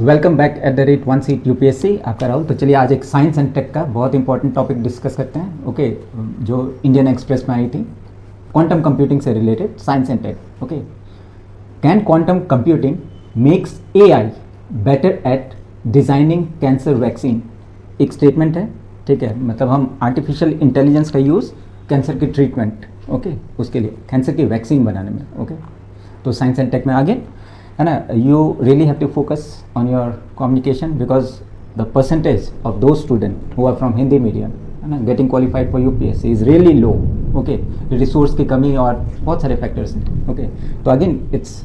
Welcome back at the rate one seat UPSC आपका राहुल। तो चलिए आज एक साइंस एंड टेक का बहुत इंपॉर्टेंट टॉपिक डिस्कस करते हैं। ओके जो इंडियन एक्सप्रेस में आई थी, क्वांटम कंप्यूटिंग से related science and tech. Okay, can quantum computing makes AI better at designing cancer vaccine. एक स्टेटमेंट है, ठीक है, मतलब हम आर्टिफिशियल इंटेलिजेंस का यूज़ कैंसर की ट्रीटमेंट, ओके, उसके लिए कैंसर की वैक्सीन बनाने में। ओके, तो साइंस एंड टेक में आगे है ना, you really have to focus on your communication because the percentage of those student who are from Hindi medium है ना getting qualified for UPSC is really low. Okay, resource की कमी और बहुत सारे फैक्टर्स हैं। ओके, तो अगेन इट्स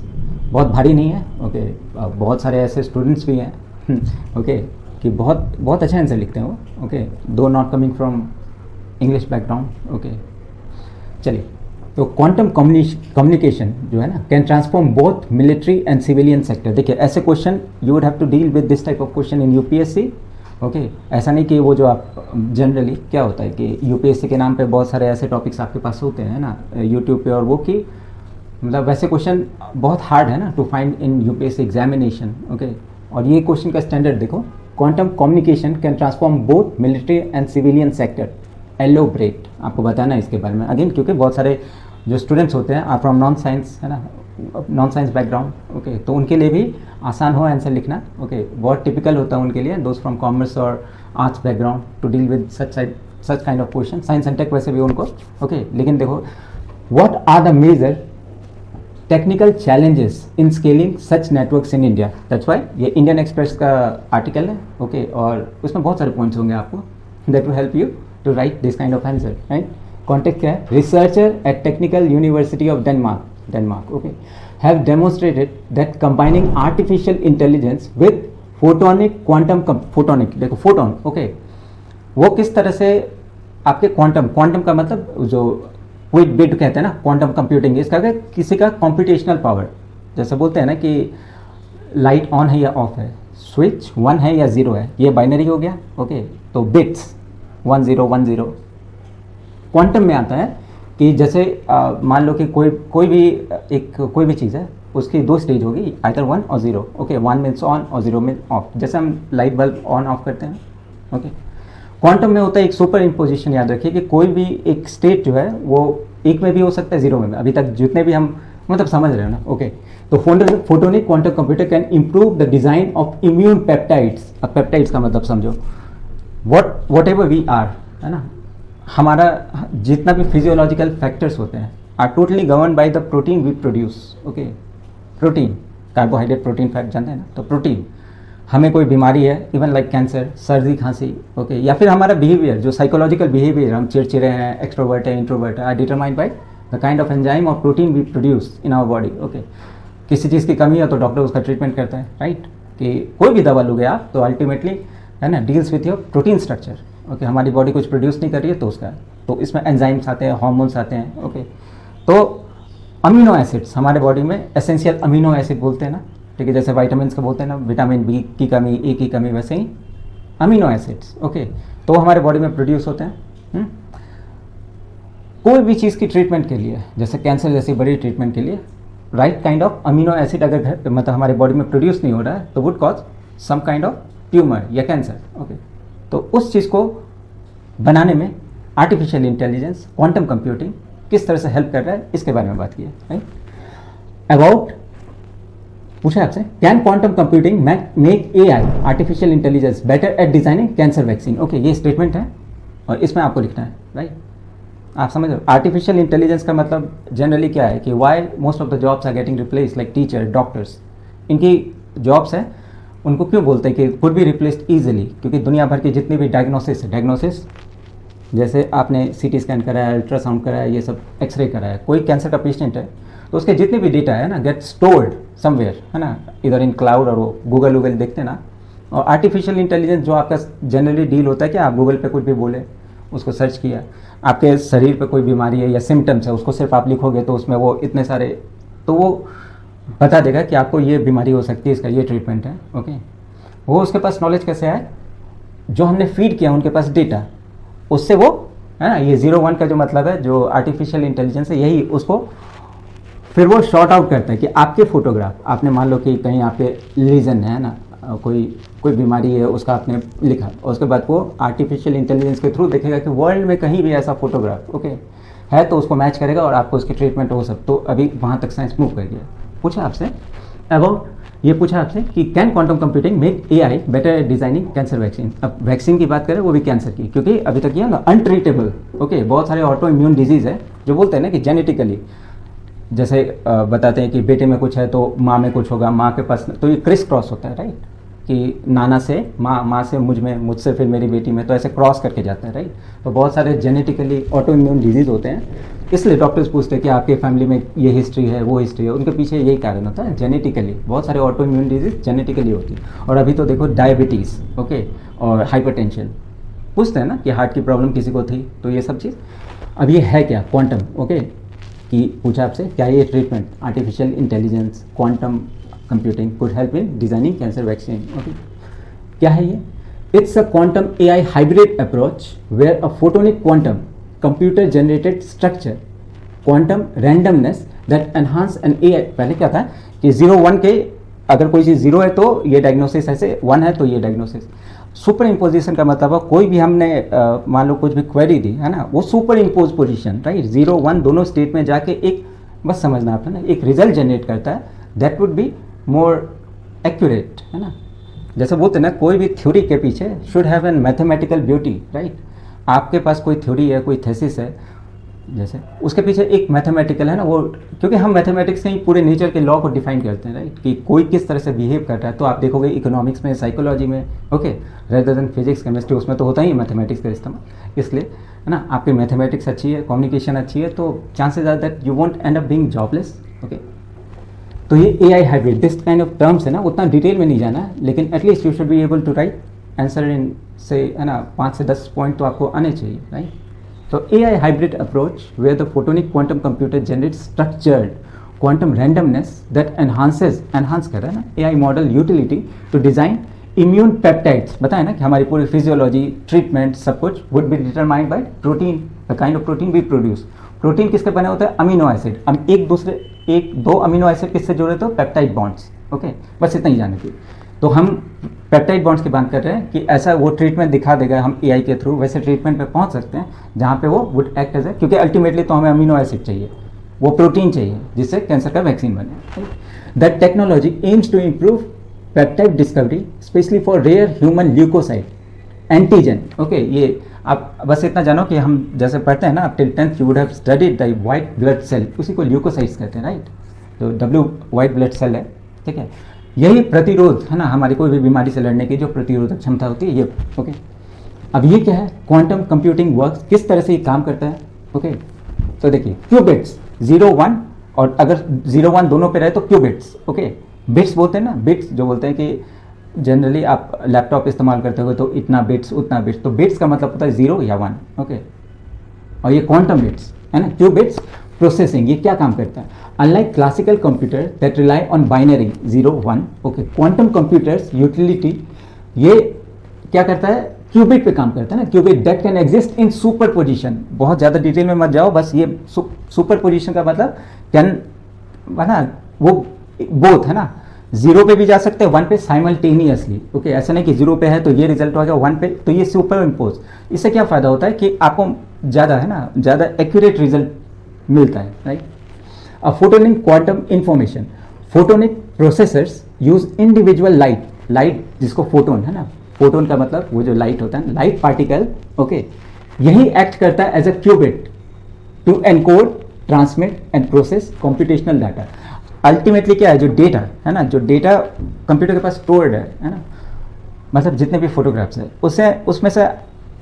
बहुत भारी नहीं है। ओके, बहुत सारे ऐसे स्टूडेंट्स भी हैं ओके कि बहुत बहुत अच्छा आंसर लिखते हैं वो। Okay, though not coming from English background. Okay, चलिए, तो क्वांटम कम्युनिकेशन जो है ना can transform both military and civilian sector. देखिए ऐसे question you would have to deal with this type of question in UPSC. Okay, ऐसा नहीं कि वो जो आप जनरली क्या होता है कि यूपीएससी के नाम पे बहुत सारे ऐसे टॉपिक्स आपके पास होते हैं ना यूट्यूब पे, और वो कि मतलब वैसे क्वेश्चन बहुत हार्ड है ना to find in UPSC examination. Okay, और ये क्वेश्चन का स्टैंडर्ड देखो, quantum communication can transform both military and civilian sector. Elaborate आपको बताना है इसके बारे में अगेन, क्योंकि बहुत सारे जो स्टूडेंट्स होते हैं आप फ्रॉम नॉन साइंस है ना, नॉन साइंस बैकग्राउंड। ओके, तो उनके लिए भी आसान हो आंसर लिखना। ओके, बहुत टिपिकल होता है उनके लिए, दोस्त फ्रॉम कॉमर्स और arts background to deal with such kind of question. Science and tech वैसे भी उनको। ओके, लेकिन देखो, what are the major technical challenges in scaling such networks in India. That's why ये इंडियन एक्सप्रेस का article है। Okay, और उसमें बहुत सारे पॉइंट्स होंगे आपको that will help you to write this kind of answer. Right, context क्या है, researcher at technical university of Denmark okay have demonstrated that combining artificial intelligence with photonic quantum photonic, देखो photon, okay, वो किस तरह से आपके quantum का मतलब जो क्विक बिट कहते हैं ना क्वांटम कंप्यूटिंग, इसका क्या किसी का कंप्यूटेशनल पावर, जैसे बोलते हैं ना कि लाइट ऑन है या ऑफ है, स्विच 1 है या 0 है, ये बाइनरी हो गया। ओके, तो बिट्स 1 0 1 0 क्वांटम में आता है कि जैसे मान लो कि कोई भी चीज़ है, उसकी दो स्टेज होगी, आइदर 1 और 0। ओके, 1 मीन्स ऑन और 0 मीन्स ऑफ, जैसे हम लाइट बल्ब ऑन ऑफ करते हैं। ओके, क्वांटम में होता है एक सुपर इम्पोजिशन। याद रखिए कि कोई भी एक स्टेट जो है वो एक में भी हो सकता है, 0 में भी। अभी तक जितने भी हम मतलब समझ रहे हो ना। ओके, तो photonic quantum computer can improve the design of immune peptides. अब पेप्टाइड्स का मतलब समझो, वॉट एवर वी आर, है ना, हमारा जितना भी फिजियोलॉजिकल फैक्टर्स होते हैं are totally govern by the protein we produce. Okay, protein, carbohydrate, protein, fat जानते हैं ना, तो प्रोटीन, हमें कोई बीमारी है, इवन लाइक कैंसर, सर्दी, खांसी, ओके, या फिर हमारा बिहेवियर, जो साइकोलॉजिकल बिहेवियर, हम चिड़चिड़े हैं, एक्सट्रोवर्ट है, इंट्रोवर्ट है, are determined by the kind of enzyme और protein we produce in our body. Okay, किसी चीज़ की कमी है तो डॉक्टर उसका ट्रीटमेंट करता है। राइट, कि कोई भी दवा लोगे आप तो अल्टीमेटली है ना deals with your protein structure. Okay, हमारी बॉडी कुछ प्रोड्यूस नहीं कर रही है तो उसका, तो इसमें एंजाइम्स आते हैं, हार्मोन्स आते हैं। ओके, तो अमीनो एसिड्स हमारे बॉडी में एसेंशियल अमीनो एसिड बोलते हैं ना, ठीक है, जैसे वाइटामिन का बोलते हैं ना, विटामिन बी की कमी, ए की कमी, वैसे ही अमीनो एसिड्स। ओके, तो हमारे बॉडी में प्रोड्यूस होते हैं। कोई भी चीज़ की ट्रीटमेंट के लिए, जैसे कैंसर जैसी बड़ी ट्रीटमेंट के लिए, right kind of amino acid अगर मतलब हमारे बॉडी में प्रोड्यूस नहीं हो रहा है तो would cause some kind of tumour या कैंसर। ओके, तो उस चीज़ को बनाने में आर्टिफिशियल इंटेलिजेंस, क्वांटम कंप्यूटिंग किस तरह से हेल्प कर रहा है, इसके बारे में बात की है। राइट, अबाउट पूछा आपसे, can quantum computing make AI artificial intelligence better at designing cancer vaccine. Okay, ये स्टेटमेंट है और इसमें आपको लिखना है। राइट, आप समझ रहे हो, आर्टिफिशियल इंटेलिजेंस का मतलब जनरली क्या है कि why most of the jobs are getting replace, like teacher, doctors, इनकी जॉब्स है, उनको क्यों बोलते हैं कि कुड बी रिप्लेस्ड ईजिली, क्योंकि दुनिया भर की जितनी भी डायग्नोसिस जैसे आपने सीटी स्कैन कराया, अल्ट्रासाउंड कराया, ये सब एक्सरे कराया, कोई कैंसर का पेशेंट है तो उसके जितने भी डेटा है ना गेट स्टोर्ड समवेयर, है ना, इधर इन क्लाउड, और वो गूगल देखते हैं ना। और आर्टिफिशियल इंटेलिजेंस जो आपका जनरली डील होता है कि आप गूगल पे कुछ भी बोले, उसको सर्च किया, आपके शरीर पे कोई बीमारी है या सिम्टम्स है, उसको सिर्फ आप लिखोगे तो उसमें वो इतने सारे, तो वो बता देगा कि आपको ये बीमारी हो सकती है, इसका ये ट्रीटमेंट है। ओके, वो उसके पास नॉलेज कैसे आए, जो हमने फीड किया उनके पास डेटा, उससे वो, है ना, ये 0 1 का जो मतलब है, जो आर्टिफिशियल इंटेलिजेंस है, यही उसको फिर वो शॉर्ट आउट करता है कि आपके फोटोग्राफ, आपने मान लो कि कहीं आपके लीजन है ना, कोई कोई बीमारी है उसका आपने लिखा, और उसके बाद वो आर्टिफिशियल इंटेलिजेंस के थ्रू देखेगा कि वर्ल्ड में कहीं भी ऐसा फोटोग्राफ ओके है तो उसको मैच करेगा और आपको उसकी ट्रीटमेंट हो सकता। तो अभी वहाँ तक साइंस मूव कर गया। पूछा आपसे अबाउट, ये पूछा आपसे कि can quantum computing make AI better eight designing cancer vaccine. अब वैक्सीन की बात करें वो भी कैंसर की, क्योंकि अभी तक ये ना अनट्रीटेबल ओके बहुत सारे ऑटो इम्यून डिजीज है जो बोलते हैं ना कि जेनेटिकली, जैसे बताते हैं कि बेटे में कुछ है तो माँ में कुछ होगा, माँ के पास, तो ये क्रिस क्रॉस होता है राइट, कि नाना से माँ, माँ से मुझ में, मुझसे फिर मेरी बेटी में, तो ऐसे क्रॉस करके जाता है राइट। तो बहुत सारे जेनेटिकली ऑटो इम्यून डिजीज़ होते हैं, इसलिए डॉक्टर्स पूछते हैं कि आपके फैमिली में ये हिस्ट्री है वो हिस्ट्री है, उनके पीछे यही कारण होता है, जेनेटिकली बहुत सारे ऑटो इम्यून डिजीज जेनेटिकली होती है। और अभी तो देखो डायबिटीज़ ओके और हाइपरटेंशन, पूछते हैं ना कि हार्ट की प्रॉब्लम किसी को थी, तो ये सब चीज़। अब ये है क्या क्वांटम ओके, कि पूछा आपसे क्या ये treatment artificial intelligence quantum computing could help in designing cancer vaccine okay. क्या है ये? It's a quantum AI hybrid approach where a photonic quantum computer generated structure quantum randomness that enhance an AI. पहले क्या था कि 0-1 के, अगर कोई चीज़ 0 है तो ये डायग्नोसिस, ऐसे 1 है तो ये डायग्नोसिस। सुपर इम्पोजिशन का मतलब है कोई भी हमने मान लो कुछ भी क्वेरी दी है ना, वो सुपर इम्पोज पोजिशन राइट, 0-1 दोनों स्टेट में जाके एक, बस समझना आपने ना, एक रिजल्ट जनरेट करता है that would be more accurate है ना। जैसे बोलते हैं ना कोई भी थ्योरी के पीछे should have an mathematical beauty right. आपके पास कोई थ्योरी है, कोई थेसिस है, जैसे उसके पीछे एक मैथमेटिकल है ना वो, क्योंकि हम मैथमेटिक्स से ही पूरे नेचर के लॉ को डिफाइन करते हैं राइट, कि कोई किस तरह से बिहेव कर रहा है। तो आप देखोगे इकोनॉमिक्स में, साइकोलॉजी में okay, rather than physics chemistry, उसमें तो होता ही मैथमेटिक्स का इस्तेमाल। इसलिए है ना, आपकी मैथमेटिक्स अच्छी है, कम्युनिकेशन अच्छी है, तो chances are that you won't end up being jobless okay. तो ये AI hybrid this kind of terms है ना, उतना डिटेल में नहीं जाना है, लेकिन at least you should be able to write answer इन से है ना 5 से 10 पॉइंट तो आपको आने चाहिए right. So AI hybrid approach where the photonic quantum computer generates structured quantum randomness that enhance कर रहा है ना AI model utility to design immune peptides। बताया ना कि हमारी पूरी फिजियोलॉजी, ट्रीटमेंट, सब कुछ would be determined by protein, the kind of protein we produce। Protein किसके बने होते हैं? Amino acid. हम एक दो अमीनो एसिड किससे जुड़े तो पेप्टाइड बॉन्ड्स ओके, बस इतना ही जाने की। तो हम पेप्टाइड बॉन्ड्स की बात कर रहे हैं कि ऐसा वो ट्रीटमेंट दिखा देगा हम एआई के थ्रू, वैसे ट्रीटमेंट पे पहुंच सकते हैं जहाँ पे वो वुड एक्ट एज ए, क्योंकि अल्टीमेटली तो हमें अमीनो एसिड चाहिए, वो प्रोटीन चाहिए जिससे कैंसर का वैक्सीन बने। That technology aims to improve peptide discovery specially for rare human leukocyte antigen okay. ये आप बस इतना जानो कि हम जैसे पढ़ते हैं ना, आप till 10th you would have studied the white blood cell, उसी को ल्यूकोसाइट्स कहते हैं राइट। तो W व्हाइट ब्लड सेल है ठीक है, यही प्रतिरोध है ना, हमारी कोई भी बीमारी से लड़ने की जो प्रतिरोधक क्षमता होती है ये ओके। अब ये क्या है? क्वांटम कंप्यूटिंग वर्क्स, किस तरह से ये काम करता है ओके। तो देखिए क्यूबिट्स 0-1, और अगर 0-1 दोनों पे रहे तो क्यूबिट्स ओके। बिट्स बोलते हैं ना, बिट्स जो बोलते हैं कि जनरली आप लैपटॉप इस्तेमाल करते हो तो इतना बिट्स उतना बिट्स, तो बिट्स का मतलब होता है 0 या 1 ओके। और ये क्वांटम बिट्स है ना, क्यूबिट्स प्रोसेसिंग, ये क्या काम करता है? Unlike classical computer that rely on binary 0-1 okay, quantum computers utility ये क्या करता है? क्यूबिट पे काम करता है ना, qubit that can exist in superposition. बहुत ज़्यादा डिटेल में मत जाओ, बस ये सुपर पोजिशन का मतलब कैन है ना, वो बोथ है ना, 0 पे भी जा सकते हैं 1 पे साइमल्टेनियसली ओके। ऐसा नहीं कि 0 पे है तो ये रिजल्ट हो गया 1 पे, तो ये सुपर इम्पोज। इससे क्या फ़ायदा होता है कि आपको ज़्यादा है ना, ज़्यादा एक्यूरेट रिजल्ट मिलता है right. A photonic quantum information, photonic processors use individual light जिसको फोटोन है ना, फोटोन का मतलब वो जो लाइट होता है, लाइट पार्टिकल ओके, यही एक्ट करता है as a qubit to encode, transmit and process computational data. Ultimately क्या है, जो डेटा है ना, जो डेटा कंप्यूटर के पास स्टोर्ड है ना, मतलब जितने भी फोटोग्राफ्स है उसमें से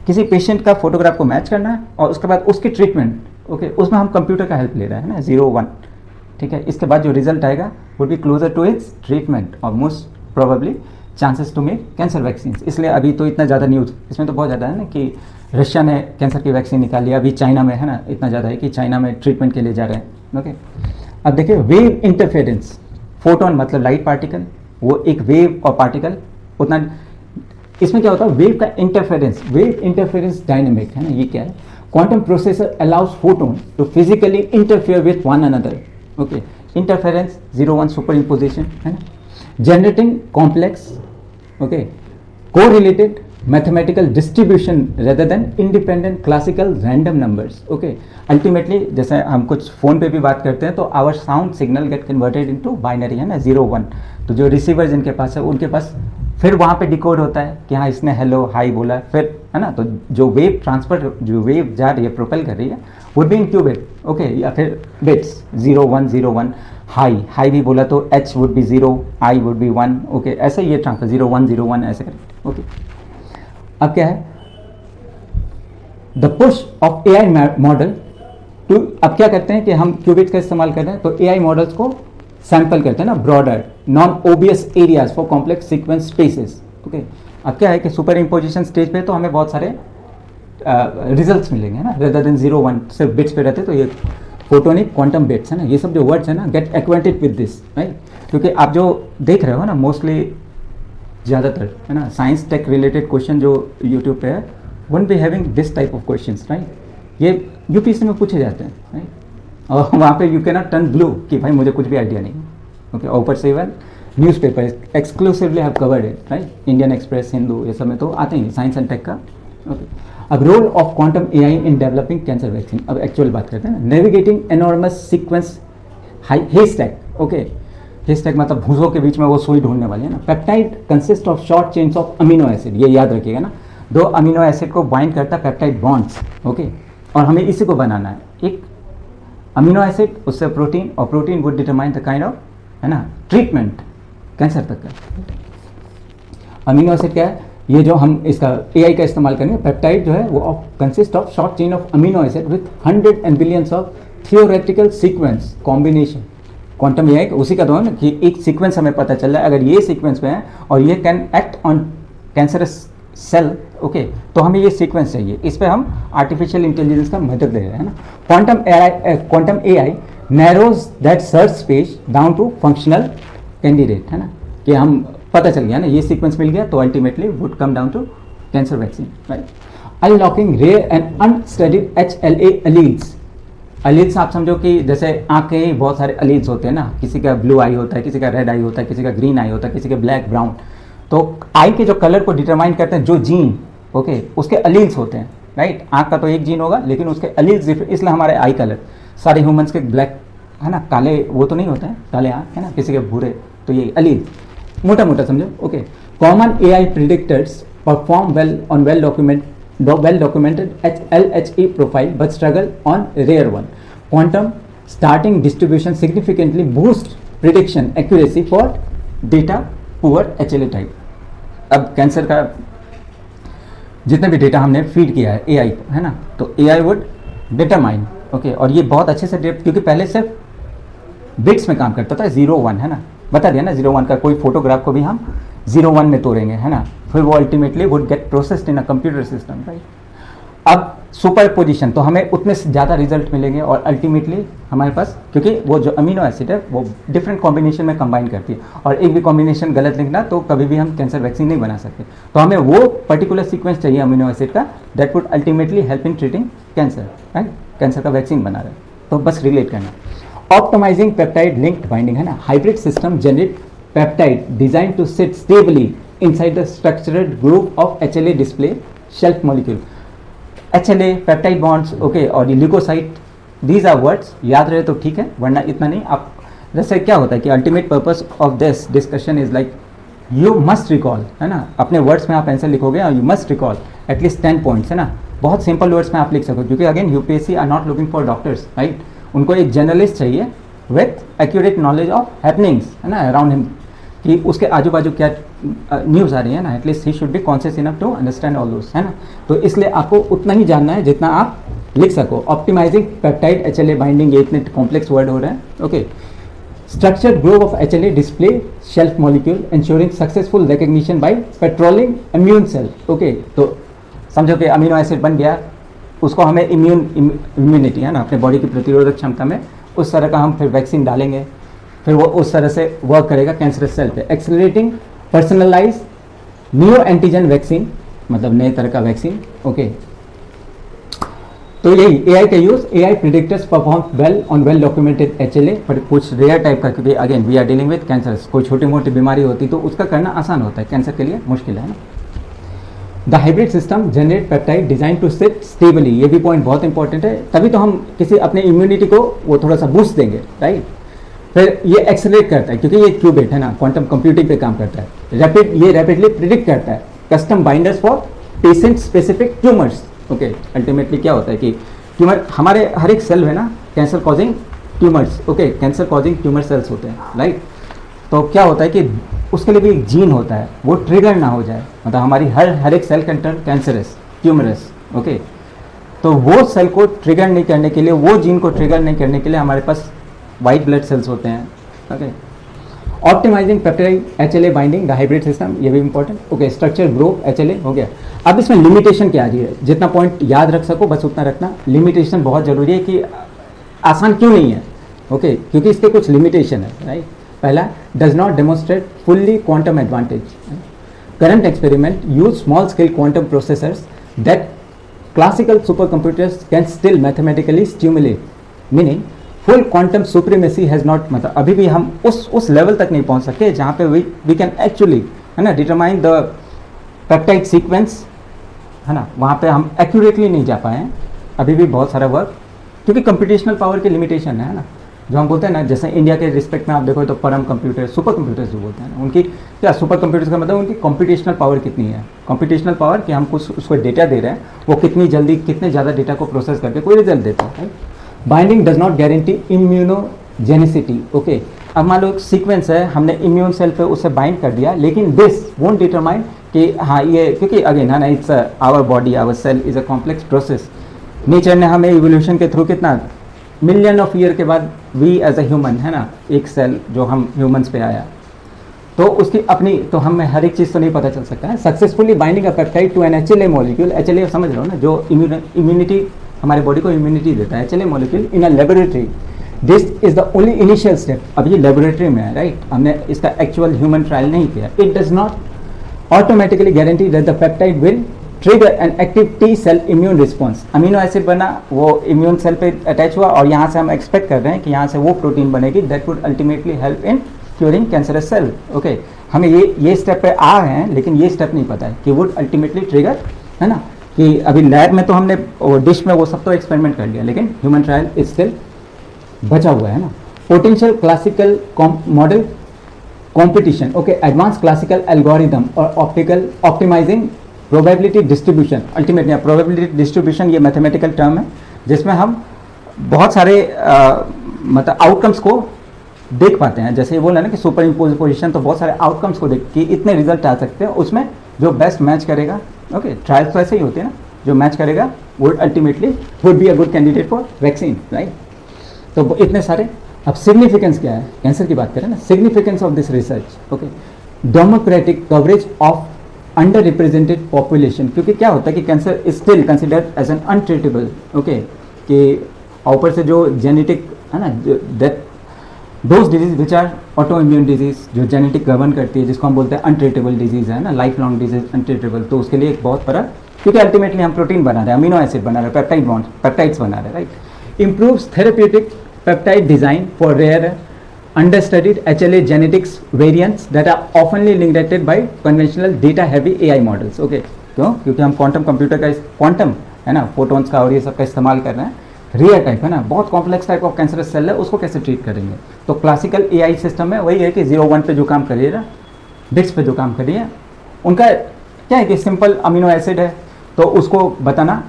किसी पेशेंट का फोटोग्राफ को मैच करना है और उसके बाद उसकी ट्रीटमेंट ओके, उसमें हम कंप्यूटर का हेल्प ले रहे हैं ना 0-1 ठीक है। इसके बाद जो रिजल्ट आएगा would be closer to its treatment और most probably chances to make cancer vaccine. इसलिए अभी तो इतना ज़्यादा न्यूज़ इसमें तो बहुत ज़्यादा है ना कि रशिया ने कैंसर की वैक्सीन निकाली, अभी चाइना में है ना, इतना ज़्यादा है कि चाइना में ट्रीटमेंट के लिए जा रहे हैं ओके। अब देखिए वेव इंटरफेरेंस, फोटोन मतलब लाइट पार्टिकल, वो एक वेव और पार्टिकल उतना, इसमें क्या होता है वेव का इंटरफेरेंस, वेव इंटरफेरेंस डायनेमिक है ना, ये क्या है? Quantum processor allows photon to physically interfere with one another okay. Interference 0-1 superimposition है ना, generating complex okay, correlated mathematical distribution rather than independent classical random numbers. Okay, ultimately जैसे हम कुछ फ़ोन पे भी बात करते हैं तो our sound signal get converted into binary, है ना, 0 1। तो जो रिसीवर जिनके पास है उनके पास फिर वहाँ पे डिकोड होता है कि हाँ इसने हेलो हाई बोला, फिर है ना, तो जो वेव ट्रांसफर, जो वेव जा रही है प्रोपेल कर रही है would be in qubit. Okay, या फिर बिट्स 0 1 0 1, हाई भी बोला तो h would be 0, i would be 1। Okay, ऐसे ये ट्रांसफर 0 1 0 1 ऐसे करें। ओके, अब क्या है, the push of AI model to, अब क्या करते हैं कि हम क्यूबिट्स का इस्तेमाल कर रहे हैं तो AI मॉडल्स को सैंपल करते हैं ना, broader non obvious areas for complex sequence spaces. Okay, अब क्या है कि सुपर इम्पोजिशन स्टेज पे तो हमें बहुत सारे रिजल्ट्स मिलेंगे, है ना, रेदर देन 0 1 सिर्फ बिट्स पे रहते तो ये फोटोनिक क्वांटम बिट्स, है ना, ये सब जो वर्ड्स है ना, get acquainted with this, right. क्योंकि आप जो देख रहे हो ना मोस्टली ज़्यादातर, है ना, साइंस टेक रिलेटेड क्वेश्चन जो यूट्यूब पे है won't be having this type of questions, right. ये यूपीएससी में पूछे जाते हैं, राइट, और वहाँ पे you can not turn blue कि भाई मुझे कुछ भी आइडिया नहीं। ओके, ऊपर से even newspaper exclusively have covered it, right, Indian Express, Hindu, ये सब में तो आते ही साइंस एंड टेक का। ओके, अब role of quantum AI in developing cancer vaccine, अब एक्चुअल बात करते हैं। Navigating enormous sequence haystack. Okay, haystack मतलब भूसों के बीच में वो सुई ढूंढने वाली है ना। Peptide consist of short chains of amino acid, ये याद रखिएगा ना, 2 अमीनो एसिड को बाइंड करता है पेप्टाइड बॉन्ड्स। ओके, और हमें इसी को बनाना है, एक अमीनो एसिड उससे प्रोटीन, और protein would determine the kind of, है ना, ट्रीटमेंट कैंसर तक का। अमीनो एसिड क्या है, ये जो हम इसका एआई का इस्तेमाल करेंगे, पेप्टाइड जो है वो consist of short chain of amino acid with 100 and billions of theoretical sequence combination. Quantum AI उसी का दो है ना कि एक सीक्वेंस हमें पता चल रहा है, अगर ये सीक्वेंस में है और ये can act on cancerous cell, okay, तो हमें ये सीक्वेंस चाहिए, इस पर हम आर्टिफिशियल इंटेलिजेंस का मदद ले रहे हैं ना। Quantum AI narrows that search space down to functional candidate, है ना, कि हम पता चल गया ना ये सीक्वेंस मिल गया तो ultimately would come down to cancer vaccine, right. Unlocking rare and unstudied HLA alleles. Alleles आप समझो कि जैसे आँख के बहुत सारे एलील्स होते हैं ना, किसी का ब्लू आई होता है, किसी का रेड आई होता है, किसी का ग्रीन आई होता है, किसी का ब्लैक ब्राउन। तो आई के जो कलर को डिटरमाइन करते हैं जो जीन, ओके, उसके एलील्स होते हैं, राइट। आँख का तो एक जीन होगा लेकिन उसके एलील्स डिफरेंट, इसलिए हमारे आई कलर सारे ह्यूमंस के ब्लैक, है ना, काले वो तो नहीं होते हैं, काले आँख, है ना, किसी के भूरे, तो ये एलील मोटा मोटा समझो। Okay, common AI predictors perform well on well documented LHE profile but struggle on rare one. Quantum starting distribution significantly boost prediction accuracy for data poor HLA type. अब कैंसर का जितने भी डेटा हमने feed किया है AI को, है ना, तो एआई वुड डिटरमाइन, ओके, और ये बहुत अच्छे से क्योंकि पहले सिर्फ बिट्स में काम करता था, 0 1, है ना, बता दिया ना, 0 1 का कोई फोटोग्राफ को भी हम 0 1 में तोड़ेंगे, है ना, फिर वो ultimately would get processed in a computer system, right. अब सुपर पोजिशन तो हमें उतने से ज़्यादा रिजल्ट मिलेंगे और अल्टीमेटली हमारे पास, क्योंकि वो जो अमीनो एसिड है वो डिफरेंट कॉम्बिनेशन में कंबाइन करती है और एक भी कॉम्बिनेशन गलत लिखना तो कभी भी हम कैंसर वैक्सीन नहीं बना सकते। तो हमें वो पर्टिकुलर सीक्वेंस चाहिए अमीनो एसिड का that would ultimately help in treating cancer, right, cancer का वैक्सीन बना रहे, तो बस रिलेट करना। ऑप्टिमाइजिंग पेप्टाइड लिंक्ड बाइंडिंग, है ना, hybrid system generate peptide design to sit stably inside the structured group of HLA display shelf molecule. HLA, peptide bonds, okay, और leukocyte, these are words, याद रहे तो ठीक है, वरना इतना नहीं। आप जैसे क्या होता है कि ultimate purpose of this discussion is like you must recall, है ना, अपने words में आप आंसर लिखोगे और you must recall at least 10 points, है ना, बहुत सिंपल वर्ड्स में आप लिख सको, क्योंकि again UPSC are not looking for doctors, right, उनको एक जर्नलिस्ट चाहिए with accurate knowledge of happenings, है ना, अराउंड हिम, कि उसके आजू बाजू क्या न्यूज़ आ रही है ना, at least he should be conscious enough to understand all those, है ना। तो इसलिए आपको उतना ही जानना है जितना आप लिख सको। ऑप्टिमाइजिंग पेप्टाइड HLA बाइंडिंग, ये इतने कॉम्प्लेक्स वर्ड हो रहे हैं, okay. Structured group of HLA display shelf molecule ensuring successful recognition by patrolling immune cell, okay. तो समझो कि अमीनो एसिड बन गया, उसको हमें इम्यूनिटी, है ना, अपने बॉडी की प्रतिरोधक क्षमता में उस तरह का हम फिर वैक्सीन डालेंगे, फिर वो उस तरह से वर्क करेगा कैंसरस सेल पे। Accelerating personalise neo antigen vaccine, मतलब नए तरह का वैक्सीन, ओके। तो यही AI का use, AI predictors perform well on well documented HLA, पर कुछ रेयर टाइप का, क्योंकि again we are dealing with cancer, कोई छोटी मोटी बीमारी होती तो उसका करना आसान होता है, कैंसर के लिए मुश्किल है ना। The hybrid system generate peptide design to sit stably, ये भी पॉइंट बहुत इंपॉर्टेंट है, तभी तो हम किसी अपने इम्यूनिटी को वो थोड़ा सा बूस्ट देंगे, राइट। फिर ये एक्सेलरेट करता है, क्योंकि ये क्यूबिट है ना, क्वांटम कंप्यूटिंग पे काम करता है। ये रैपिडली प्रिडिक्ट करता है custom binders for patient specific tumours. Okay, ultimately क्या होता है कि ट्यूमर, हमारे हर एक सेल है ना cancer causing tumours, okay, cancer causing tumour cells होते हैं, राइट। तो क्या होता है कि उसके लिए भी एक जीन होता है, वो ट्रिगर ना हो जाए, मतलब हमारी हर एक cell content cancerous tumorous, okay. तो वो सेल को ट्रिगर नहीं करने के लिए, वो जीन को ट्रिगर नहीं करने के लिए हमारे पास वाइट ब्लड सेल्स होते हैं, okay. Optimising peptide HLA binding the hybrid system, ये भी important, okay. Structure group HLA हो गया। अब इसमें लिमिटेशन क्या आ रही है, जितना पॉइंट याद रख सको बस उतना रखना। लिमिटेशन बहुत जरूरी है कि आसान क्यों नहीं है, ओके, क्योंकि इसके कुछ लिमिटेशन है, राइट। पहला, does not demonstrate fully quantum advantage. Current experiment use small scale quantum processors that classical super computers can still mathematically stimulate, meaning full quantum supremacy has not, मतलब अभी भी हम उस लेवल तक नहीं पहुंच सके जहां पे वी कैन एक्चुअली, है ना, डिटरमाइन द पेप्टाइड सीक्वेंस, है ना, वहां पे हम एक्यूरेटली नहीं जा पाए हैं, अभी भी बहुत सारा वर्क, क्योंकि कंप्यूटेशनल पावर की लिमिटेशन है ना, जो हम बोलते हैं ना, जैसे इंडिया के रिस्पेक्ट में आप देखो तो परम कंप्यूटर, सुपर कंप्यूटर्स जो बोलते हैं ना, उनकी क्या, सुपर कंप्यूटर्स का मतलब उनकी कंप्यूटेशनल पावर कितनी है, कंप्यूटेशनल पावर कि हम कुछ उसको डेटा दे रहे हैं, वो कितनी जल्दी कितने ज़्यादा डेटा को प्रोसेस करके कोई रिजल्ट देता है। Binding does not guarantee immunogenicity, okay. अब मान लो एक सीक्वेंस है, हमने इम्यून सेल पे उसे बाइंड कर दिया, लेकिन दिस वोंट डिटरमाइन कि हाँ ये, क्योंकि अगेन है ना, it's our body, our cell is a complex process. Nature ने हमें इवोल्यूशन के थ्रू कितना मिलियन ऑफ ईयर के बाद वी एज अ ह्यूमन, है ना, एक सेल जो हम ह्यूमंस पे आया, तो उसकी अपनी, तो हमें हर एक चीज़ तो नहीं पता चल सकता है। Successfully binding a peptide to an HLA molecule, HLA समझ रहे हो ना, जो इम्यूनिटी, हमारे बॉडी को इम्यूनिटी देता है, HLA molecule in a laboratory, this is the only initial step. अब ये लेबोरेटरी में है, राइट, हमने इसका एक्चुअल ह्यूमन ट्रायल नहीं किया। It does not automatically guarantee that the peptide will trigger an active T cell immune response. Amino acid बना, वो इम्यून सेल पे अटैच हुआ, और यहाँ से हम एक्सपेक्ट कर रहे हैं कि यहाँ से वो प्रोटीन बनेगी that would ultimately help in curing cancerous cell, okay. हमें ये स्टेप पे आ रहे हैं, लेकिन ये स्टेप नहीं पता है कि वुड अल्टीमेटली ट्रिगर, है ना, कि अभी लैब में तो हमने डिश में वो सब तो एक्सपेरिमेंट कर लिया, लेकिन ह्यूमन ट्रायल इज स्टिल बचा हुआ है ना। Potential classical model competition, okay, advance classical algorithm और optical optimizing probability distribution. Ultimately probability distribution ये मैथमेटिकल टर्म है, जिसमें हम बहुत सारे मतलब आउटकम्स को देख पाते हैं। जैसे ये बोला ना कि सुपर इम्पोजिशन, तो बहुत सारे आउटकम्स को देख कि इतने रिजल्ट आ सकते हैं, उसमें जो बेस्ट मैच करेगा, ओके, ट्रायल्स तो ऐसे ही होते हैं ना, जो मैच करेगा वो ultimately would be a good candidate for vaccine, right. तो इतने सारे। अब सिग्निफिकेंस क्या है, कैंसर की बात करें ना, significance of this research, okay, democratic coverage of under represented population, क्योंकि क्या होता है कि cancer is still considered as an untreatable, okay, कि ऊपर से जो जेनेटिक है ना, that those disease which are auto immune disease, जो जेनेटिक गवर्न करती है, जिसको हम बोलते हैं अनट्रीटेबल डिजीज है ना, लाइफ लॉन्ग डिजीज अनट्रीटेबल, तो उसके लिए एक बहुत बड़ा, क्योंकि अल्टीमेटली हम प्रोटीन बना रहे हैं, अमीनो एसिड बना रहे हैं, पेप्टाइड बॉन्ड, पेप्टाइड्स बना रहे हैं, right. Improves therapeutic peptide design for rare understudied HLA genetics variants that are oftenly neglected by conventional data heavy AI models, okay, क्यों, क्योंकि हम क्वांटम कंप्यूटर का, क्वांटम है ना, फोटोन्स का और ये सब का इस्तेमाल कर रहे हैं, रियल टाइप है ना, बहुत complex type of cancerous cell है, उसको कैसे ट्रीट करेंगे। तो क्लासिकल AI सिस्टम में वही है कि 0-1 पे जो काम करिएगा, बिट्स पे जो काम करिए, उनका क्या है कि सिंपल अमीनो एसिड है, तो उसको बताना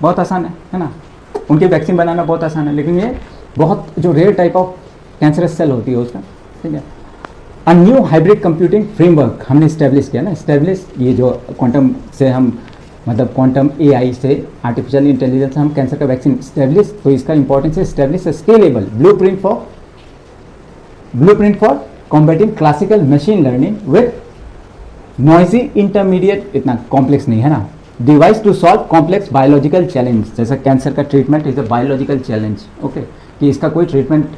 बहुत आसान है ना, उनकी वैक्सीन बनाना बहुत आसान है, लेकिन ये बहुत जो rare type of cancerous cell होती है उसका, ठीक है। A new hybrid computing framework हमने इस्टेब्लिश किया ना, इस्टेब्लिश, ये जो क्वांटम से हम, मतलब क्वांटम AI से आर्टिफिशियल इंटेलिजेंस से हम कैंसर का वैक्सीन इस्टेब्लिश, तो इसका इंपॉर्टेंस है establish scalable blueprint for combating classical machine learning with noisy intermediate, इतना कॉम्प्लेक्स नहीं है ना, device to solve complex biological challenge. जैसे कैंसर का treatment is a biological challenge, okay, कि इसका कोई ट्रीटमेंट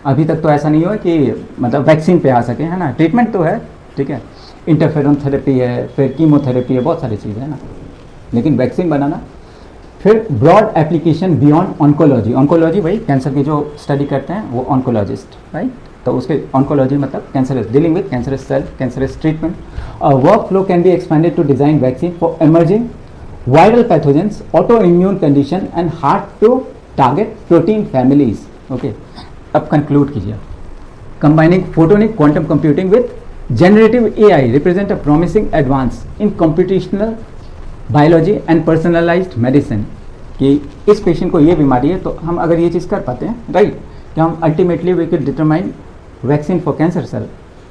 अभी तक तो ऐसा नहीं हुआ कि मतलब वैक्सीन पे आ सके, है ना, ट्रीटमेंट तो है, ठीक है, इंटरफेरोन थेरेपी है, फिर कीमोथेरेपी है, बहुत सारी चीज़ें है ना, लेकिन वैक्सीन बनाना फिर broad application beyond oncology, oncology वही कैंसर की जो स्टडी करते हैं वो ऑन्कोलॉजिस्ट, राइट। तो उसके ऑन्कोलॉजी मतलब cancerous, dealing with cancerous cell, cancerous treatment. Work flow can be expanded to design vaccine for emerging viral pathogens, auto immune condition and hard to target protein families. Okay, अब conclude कीजिए। Combining photonic quantum computing with generative AI represent a promising advance in computational biology and personalized medicine। कि इस patient को ये बीमारी है तो हम अगर ये चीज़ कर पाते हैं, राइट, कि हम ultimately we can determine vaccine for cancer cell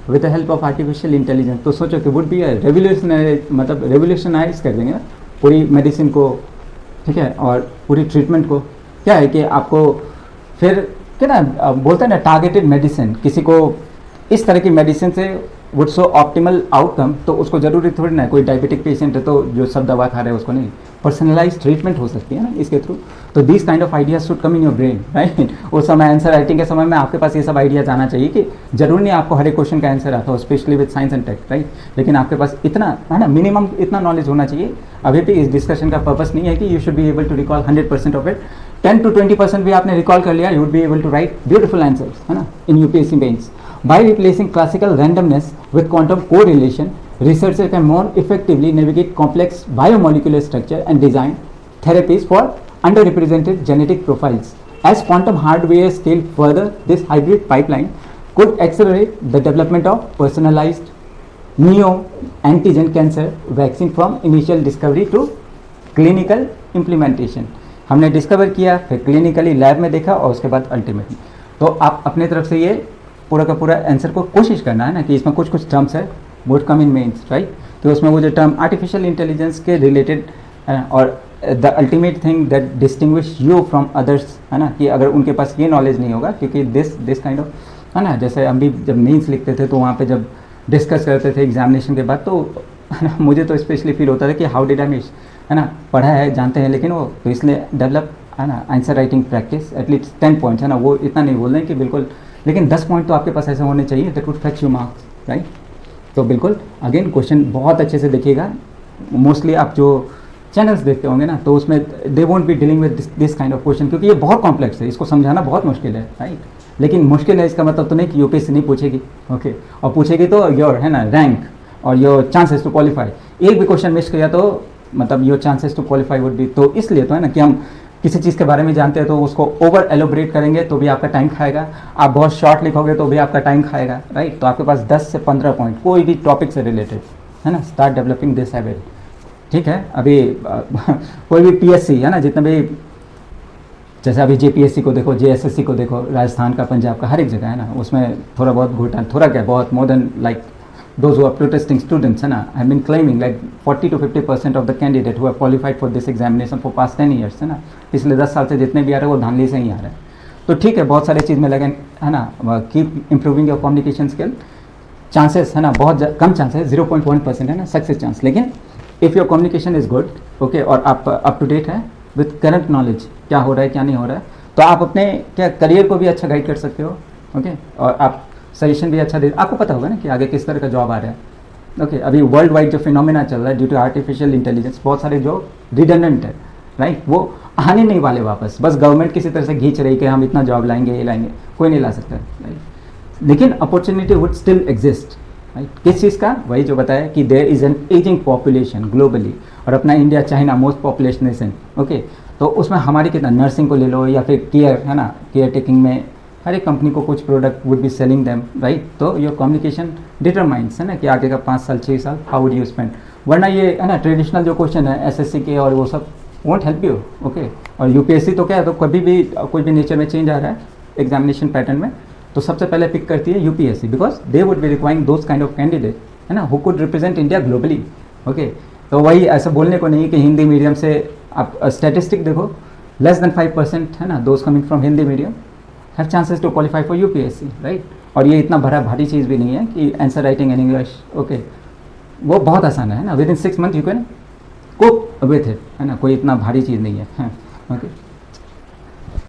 with the help of artificial intelligence. तो सोचो कि वुड बी रेवोल्यूशनरी, मतलब रेवोल्यूशनाइज कर देंगे पूरी मेडिसिन को, ठीक है, और पूरी ट्रीटमेंट को। क्या है कि आपको फिर क्या ना बोलते हैं ना टारगेटेड मेडिसिन, किसी को इस तरह की मेडिसिन से वुड सो ऑप्टिमल आउटकम, तो उसको जरूरी थोड़ी ना कोई डायबिटिक पेशेंट है तो जो सब दवा खा रहे हैं उसको नहीं, पर्सनलाइज ट्रीटमेंट हो सकती है ना इसके थ्रू। तो this kind of ideas should come in your brain, right. उस समय आंसर राइटिंग के समय में आपके पास ये सब आइडियाज आना चाहिए कि जरूर नहीं आपको हर एक क्वेश्चन का आंसर आता हो, specially with science and tech, right, लेकिन आपके पास इतना है ना, मिनिमम इतना नॉलेज होना चाहिए। अभी भी इस डिस्कशन का पर्पस नहीं है कि you should be able to recall 100% of it, 10 to 20% भी आपने रिकॉल कर लिया, you would be able to write beautiful answers, है ना, in UPSC mains. By replacing classical randomness with quantum correlation, researchers can more effectively navigate complex biomolecular structure and design therapies for underrepresented genetic profiles. As quantum hardware scale further, this hybrid pipeline could accelerate the development of personalized neo-antigen cancer vaccine from initial discovery to clinical implementation। हमने discover किया, फिर clinically lab में देखा और उसके बाद ultimately. तो आप अपने तरफ से ये पूरा का पूरा आंसर को कोशिश करना है ना कि इसमें कुछ कुछ टर्म्स है would come in mains, right. तो उसमें वो जो टर्म आर्टिफिशियल इंटेलिजेंस के रिलेटेड और the ultimate thing that distinguish you from others, है ना, कि अगर उनके पास ये नॉलेज नहीं होगा, क्योंकि दिस काइंड ऑफ, है ना, जैसे हम भी जब मेंस लिखते थे तो वहाँ पे जब डिस्कस करते थे एग्जामिनेशन के बाद, तो है ना, मुझे तो स्पेशली फील होता था कि हाउ डिड आई मिस, है ना, पढ़ा है जानते हैं लेकिन वो तो इसलिए डेवलप, है ना, answer writing practice at least 10 points, है ना, वो इतना नहीं बोल रहे हैं कि बिल्कुल, लेकिन 10 पॉइंट तो आपके पास ऐसे होने चाहिए that would fetch you marks, right. तो बिल्कुल अगेन क्वेश्चन बहुत अच्छे से देखिएगा। मोस्टली आप जो चैनल्स देखते होंगे ना तो उसमें they won't be dealing with this kind of question, क्योंकि ये बहुत कॉम्प्लेक्स है, इसको समझाना बहुत मुश्किल है, राइट। लेकिन मुश्किल है इसका मतलब तो नहीं कि यूपीएससी नहीं पूछेगी, ओके, और पूछेगी तो योर, है ना, रैंक और योर चांसेस टू क्वालिफाई, एक भी क्वेश्चन मिस किया तो मतलब your chances to qualify would be. तो इसलिए तो है ना कि हम किसी चीज़ के बारे में जानते हैं तो उसको ओवर एलोबरेट करेंगे तो भी आपका टाइम खाएगा, आप बहुत शॉर्ट लिखोगे तो भी आपका टाइम खाएगा, राइट। तो आपके पास 10 से 15 पॉइंट कोई भी टॉपिक से रिलेटेड, है ना, स्टार्ट डेवलपिंग दिस हैबिट, ठीक है। अभी कोई भी पीएससी, है ना, जितने भी, जैसे अभी जेपीएससी को देखो, जेएसएससी को देखो, राजस्थान का, पंजाब का, हर एक जगह, है ना, उसमें थोड़ा बहुत घोटाला, थोड़ा क्या बहुत, more than like those who are protesting students, है ना, have been claiming like 40 to 50% of the candidate who have qualified for this examination for past 10 years, है ना, पिछले 10 साल से जितने भी आ रहे हैं वो धांधली से ही आ रहे हैं। तो ठीक है, बहुत सारे चीज़ में लगे, है ना, keep improving your communication skill, chances, है ना, बहुत कम चांसेस, 0.1% है ना सक्सेस चांस, लेकिन if your communication is good, okay, और आप अप टू डेट है विथ करंट नॉलेज, क्या हो रहा है क्या नहीं हो रहा है, तो आप अपने क्या करियर को भी अच्छा गाइड कर सकते हो, ओके, और आप सजेशन भी अच्छा दे, आपको पता होगा ना कि आगे किस तरह का जॉब आ रहा है, ओके। अभी वर्ल्ड वाइड जो फिनोमेना चल रहा है ड्यू टू आर्टिफिशियल इंटेलिजेंस, बहुत सारे जॉब रिडंडेंट है, राइट, वो आने नहीं वाले वापस, बस गवर्नमेंट किसी तरह से खींच रही कि हम इतना जॉब लाएंगे, ये लाएंगे, कोई नहीं ला सकता, राइट। लेकिन opportunity would still exist, right. किस चीज़ का, वही जो बताया कि there is an aging population globally, और अपना India China most population nation, okay. तो उसमें हमारी कितना, नर्सिंग को ले लो या फिर केयर, है ना, केयर टेकिंग में हर एक कंपनी को कुछ product would be selling them, right. तो योर कम्युनिकेशन डिटरमाइंस, है ना, कि आगे का 5 साल 6 साल हाउ वुड यू स्पेंड, वरना ये, है ना, ट्रेडिशनल जो क्वेश्चन है एसएससी के और वो सब वोंट हेल्प यू, ओके। और यूपीएससी तो क्या है, तो कभी भी कोई भी नेचर में चेंज आ रहा है एग्जामिनेशन पैटर्न में, तो सबसे पहले पिक करती है UPSC, because they would be requiring those kind of candidate, है ना, who could represent India globally, okay. तो वही ऐसा बोलने को नहीं कि हिंदी मीडियम से आप स्टैटिस्टिक देखो, लेस देन 5%, है ना, those coming from Hindi medium have chances to qualify for UPSC, right. और ये इतना भारी चीज़ भी नहीं है कि answer writing in English, okay, वो बहुत आसान है ना, within 6 month you can cope with it, है ना, कोई इतना भारी चीज़ नहीं है, ओके।